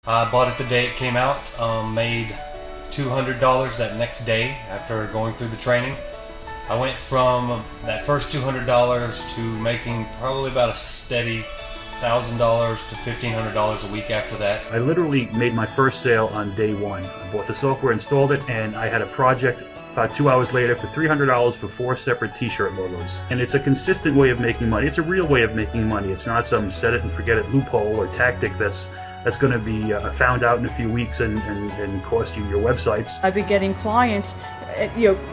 I bought it the day it came out, made $200 that next day after going through the training. I went from that first $200 to making probably about a steady $1,000 to $1,500 a week after that. I literally made my first sale on day one. I bought the software, installed it, and I had a project about 2 hours later for $300 for 4 separate t-shirt logos. And it's a consistent way of making money. It's a real way of making money. It's not some set it and forget it loophole or tactic that's going to be found out in a few weeks and cost you your websites. I've been getting clients,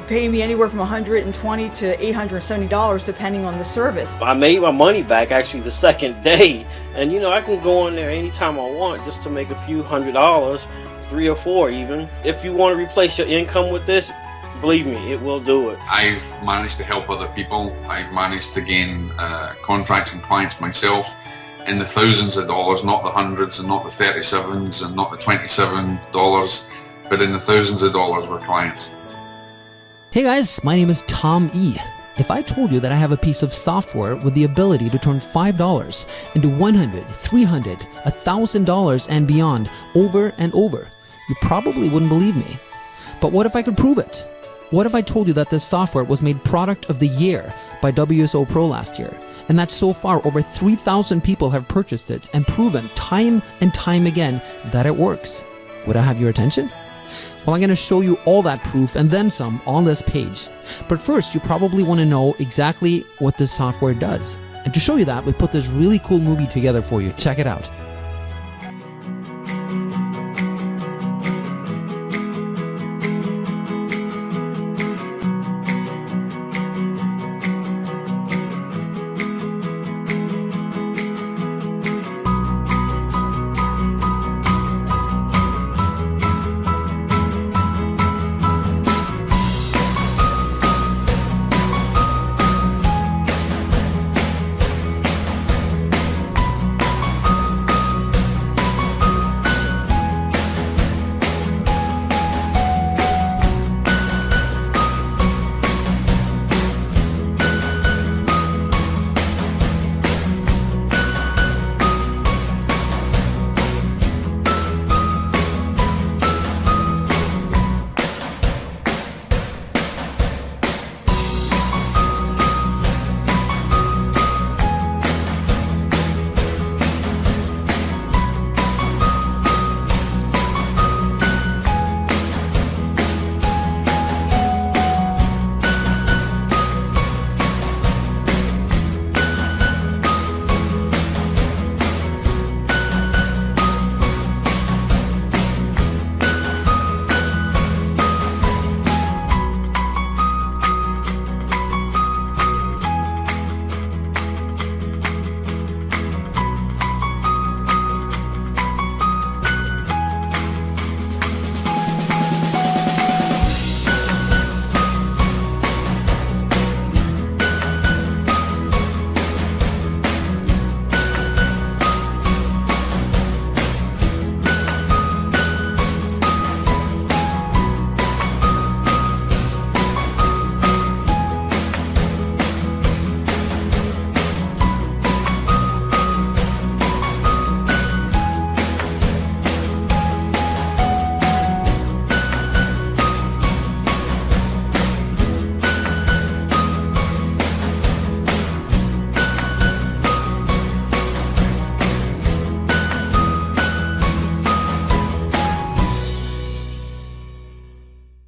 paying me anywhere from $120 to $870 depending on the service. I made my money back actually the second day, and I can go in there anytime I want just to make a few $100, 3 or 4 even. If you want to replace your income with this, believe me, it will do it. I've managed to help other people. I've managed to gain contracts and clients myself in the thousands of dollars, not the hundreds and not the 37s and not the $27, but in the thousands of dollars with clients. Hey guys, my name is Tom E. If I told you that I have a piece of software with the ability to turn $5 into $100, $300, $1,000 and beyond over and over, you probably wouldn't believe me. But what if I could prove it? What if I told you that this software was made Product of the Year by WSO Pro last year, and that so far over 3,000 people have purchased it and proven time and time again that it works? Would I have your attention? Well, I'm going to show you all that proof and then some on this page. But first, you probably want to know exactly what this software does. And to show you that, we put this really cool movie together for you. Check it out.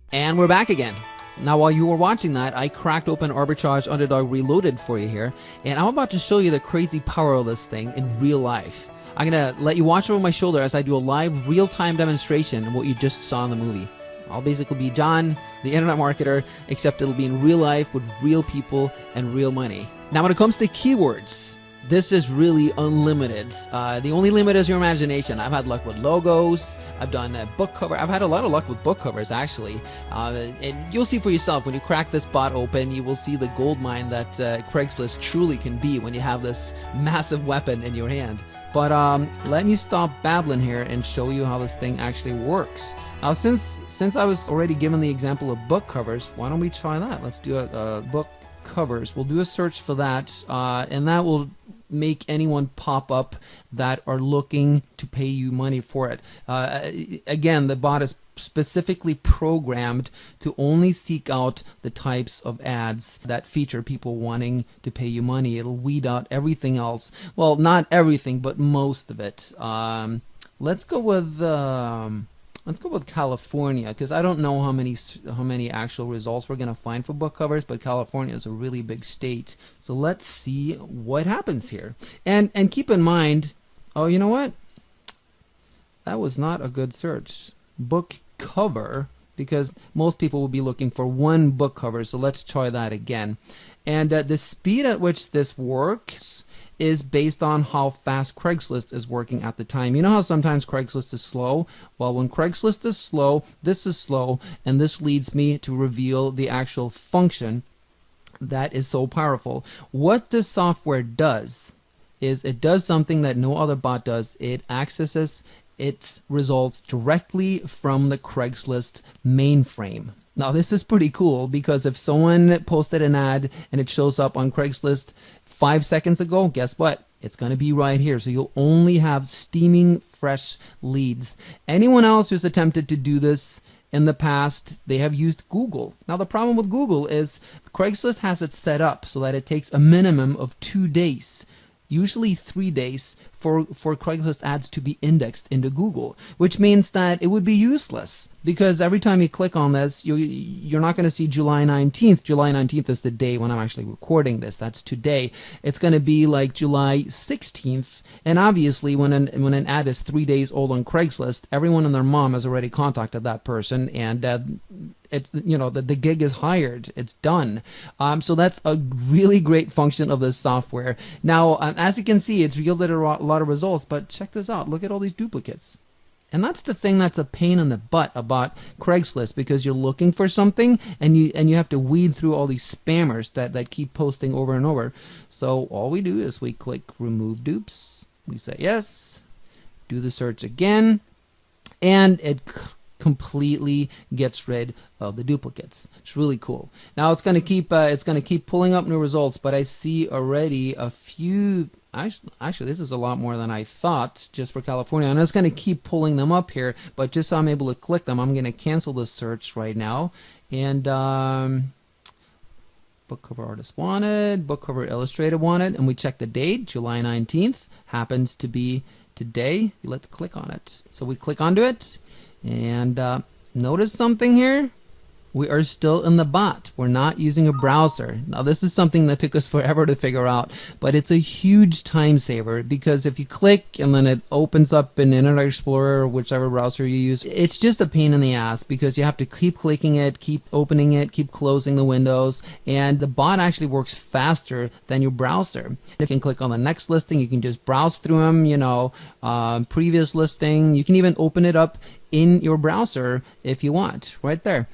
And we're back again. Now, while you were watching that, I cracked open Arbitrage Underdog Reloaded for you here, and I'm about to show you the crazy power of this thing in real life. I'm going to let you watch over my shoulder as I do a live, real-time demonstration of what you just saw in the movie. I'll basically be John, the internet marketer, except it'll be in real life with real people and real money. Now, when it comes to keywords, this is really unlimited. The only limit is your imagination. I've had luck with logos. I've done a book cover. I've had a lot of luck with book covers, actually. And you'll see for yourself, when you crack this bot open, you will see the gold mine that Craigslist truly can be when you have this massive weapon in your hand. But let me stop babbling here and show you how this thing actually works. Now, since I was already given the example of book covers, why don't we try that? Let's do a book covers. We'll do a search for that, and that will make anyone pop up that are looking to pay you money for it. Again, the bot is specifically programmed to only seek out the types of ads that feature people wanting to pay you money. It'll weed out everything else. Well, not everything, but most of it. Let's go with California, because I don't know how many actual results we're gonna find for book covers, but California is a really big state. So let's see what happens here. And keep in mind, oh, you know what? That was not a good search. Book cover, because most people will be looking for one book cover. So let's try that again. And the speed at which this works is based on how fast Craigslist is working at the time. You know how sometimes Craigslist is slow? Well, when Craigslist is slow, this is slow, and this leads me to reveal the actual function that is so powerful. What this software does is it does something that no other bot does. It accesses its results directly from the Craigslist mainframe. Now this is pretty cool, because if someone posted an ad and it shows up on Craigslist 5 seconds ago, guess what? It's going to be right here. So you'll only have steaming fresh leads. Anyone else who's attempted to do this in the past, they have used Google. Now the problem with Google is Craigslist has it set up so that it takes a minimum of 2 days, usually 3 days, for Craigslist ads to be indexed into Google, which means that it would be useless, because every time you click on this, you're not going to see July 19th. July 19th is the day when I'm actually recording this. That's today. It's going to be like July 16th, and obviously when an ad is 3 days old on Craigslist, everyone and their mom has already contacted that person, and it's, you know, the gig is hired. It's done. So that's a really great function of this software. Now, as you can see, it's yielded a lot of results, but check this out. Look at all these duplicates. And that's the thing that's a pain in the butt about Craigslist, because you're looking for something and you have to weed through all these spammers that keep posting over and over. So all we do is we click remove dupes. We say yes, do the search again, and it completely gets rid of the duplicates. It's really cool. Now it's going to keep pulling up new results, but I see already a few. Actually, this is a lot more than I thought just for California, and it's going to keep pulling them up here. But just so I'm able to click them, I'm going to cancel the search right now. And book cover artist wanted, book cover illustrator wanted, and we check the date. July 19th happens to be today. Let's click on it. So we click onto it, and notice something here. We are still in the bot. We're not using a browser. Now this is something that took us forever to figure out, but it's a huge time saver, because if you click and then it opens up in Internet Explorer or whichever browser you use, it's just a pain in the ass, because you have to keep clicking it, keep opening it, keep closing the windows, and the bot actually works faster than your browser. You can click on the next listing, you can just browse through them, you know, previous listing. You can even open it up in your browser if you want, right there.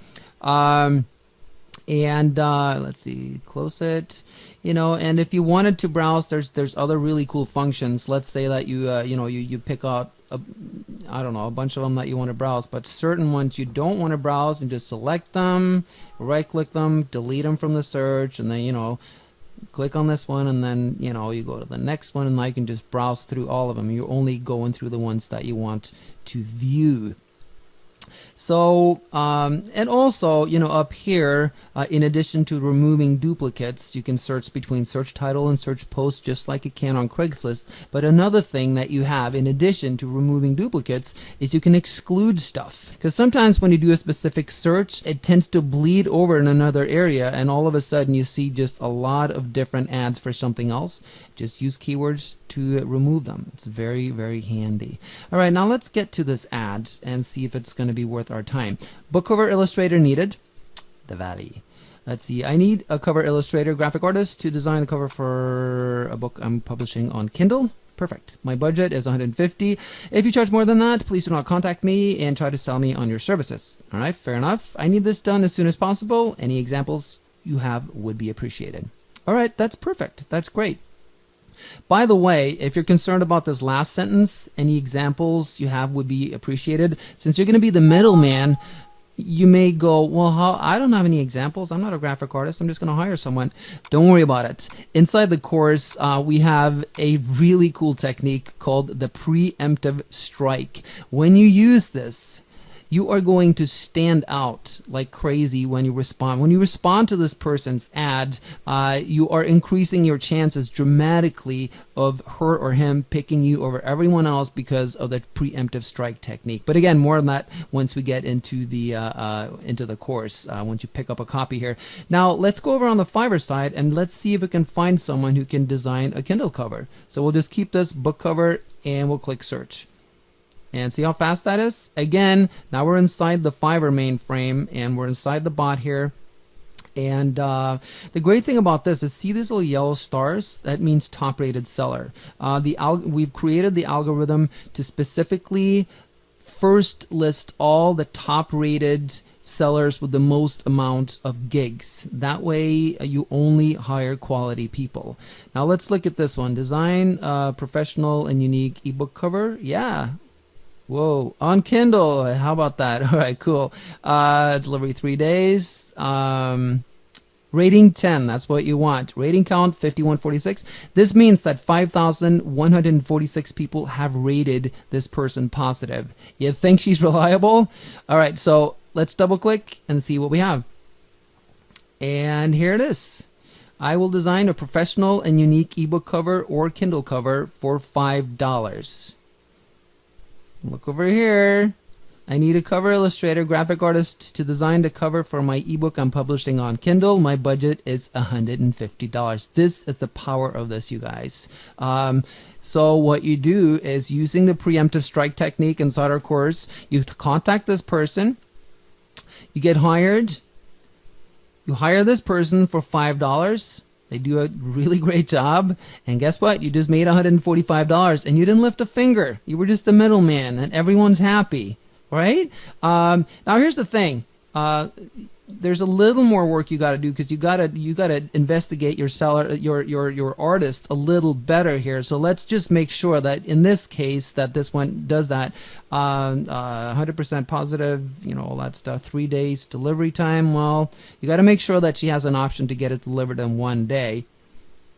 Let's see, close it, you know, and if you wanted to browse, there's other really cool functions. Let's say that you pick out a bunch of them that you want to browse, but certain ones you don't want to browse, and just select them, right click them, delete them from the search, and then, you know, click on this one, and then, you know, you go to the next one, and I can just browse through all of them. You're only going through the ones that you want to view. So, and also, you know, up here, in addition to removing duplicates, you can search between search title and search post just like you can on Craigslist. But another thing that you have, in addition to removing duplicates, is you can exclude stuff. Because sometimes when you do a specific search, it tends to bleed over in another area, and all of a sudden you see just a lot of different ads for something else. Just use keywords to remove them. It's very, very handy. All right, now let's get to this ad and see if it's going to be worth our time. Book cover illustrator needed. The Valley. Let's see. I need a cover illustrator, graphic artist to design the cover for a book I'm publishing on Kindle. Perfect. My budget is $150. If you charge more than that, please do not contact me and try to sell me on your services. All right, fair enough. I need this done as soon as possible. Any examples you have would be appreciated. All right, that's perfect. That's great. By the way, if you're concerned about this last sentence, any examples you have would be appreciated. Since you're going to be the middleman, You may go, well, how? I don't have any examples. I'm not a graphic artist. I'm just going to hire someone. Don't worry about it. Inside the course, we have a really cool technique called the preemptive strike. When you use this, you are going to stand out like crazy when you respond. When you respond to this person's ad, you are increasing your chances dramatically of her or him picking you over everyone else because of the preemptive strike technique. But again, more on that once we get into the course, once you pick up a copy here. Now, let's go over on the Fiverr side and let's see if we can find someone who can design a Kindle cover. So we'll just keep this book cover and we'll click search. And see how fast that is? Again, now we're inside the Fiverr mainframe and we're inside the bot here. And the great thing about this is, see these little yellow stars? That means top rated seller. We've created the algorithm to specifically first list all the top rated sellers with the most amount of gigs. That way you only hire quality people. Now let's look at this one. Design professional and unique ebook cover. Yeah. Whoa, on Kindle. How about that? All right, cool. Delivery 3 days. Rating 10. That's what you want. Rating count 5146. This means that 5,146 people have rated this person positive. You think she's reliable? All right, so let's double click and see what we have. And here it is. I will design a professional and unique ebook cover or Kindle cover for $5. Look over here. I need a cover illustrator, graphic artist to design the cover for my ebook I'm publishing on Kindle. My budget is $150. This is the power of this, you guys. So what you do is, using the preemptive strike technique inside our course, you contact this person, you get hired, you hire this person for $5. They do a really great job, and guess what? You just made $145, and you didn't lift a finger. You were just the middleman, and everyone's happy, right? Now here's the thing. There's a little more work you got to do, because you got to investigate your seller, your artist a little better here. So let's just make sure that in this case that this one does that. 100% positive, you know, all that stuff. 3 days delivery time. Well, you got to make sure that she has an option to get it delivered in 1 day.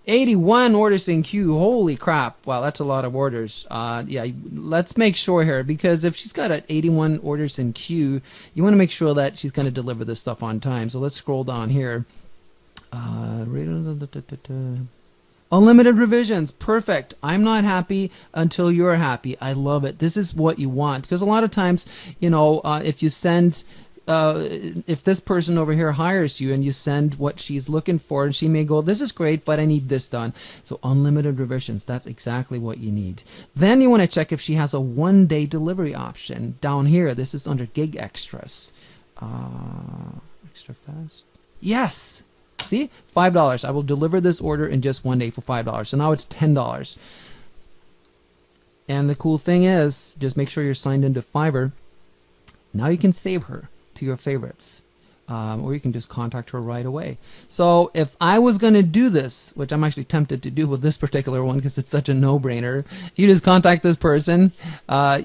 81 orders in queue. Holy crap. Wow, that's a lot of orders. Yeah, let's make sure here, because if she's got 81 orders in queue, you want to make sure that she's going to deliver this stuff on time. So let's scroll down here. Unlimited revisions. Perfect. I'm not happy until you're happy. I love it. This is what you want, because a lot of times, you know, if you send... if this person over here hires you and you send what she's looking for, and she may go, this is great, but I need this done. So unlimited revisions, that's exactly what you need. Then you want to check if she has a 1-day delivery option. Down here, this is under gig extras. Extra fast. Yes! See? $5. I will deliver this order in just 1 day for $5. So now it's $10. And the cool thing is, just make sure you're signed into Fiverr. Now you can save her to your favorites, or you can just contact her right away. So if I was going to do this, which I'm actually tempted to do with this particular one because it's such a no-brainer, you just contact this person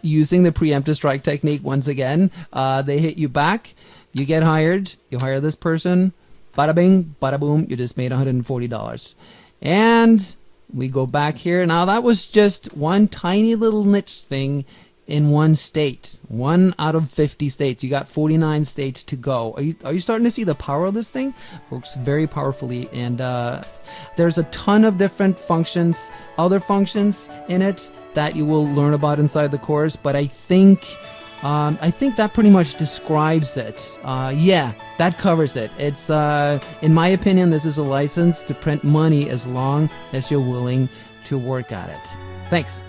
using the preemptive strike technique. Once again, they hit you back, you get hired, you hire this person, bada bing, bada boom, you just made $140. And we go back here. Now that was just one tiny little niche thing in one state. 1 out of 50 states. You got 49 states to go. Are you starting to see the power of this thing? Works very powerfully, and there's a ton of different functions, other functions in it that you will learn about inside the course, but I think that pretty much describes it. Yeah, that covers it. It's in my opinion, this is a license to print money as long as you're willing to work at it. Thanks.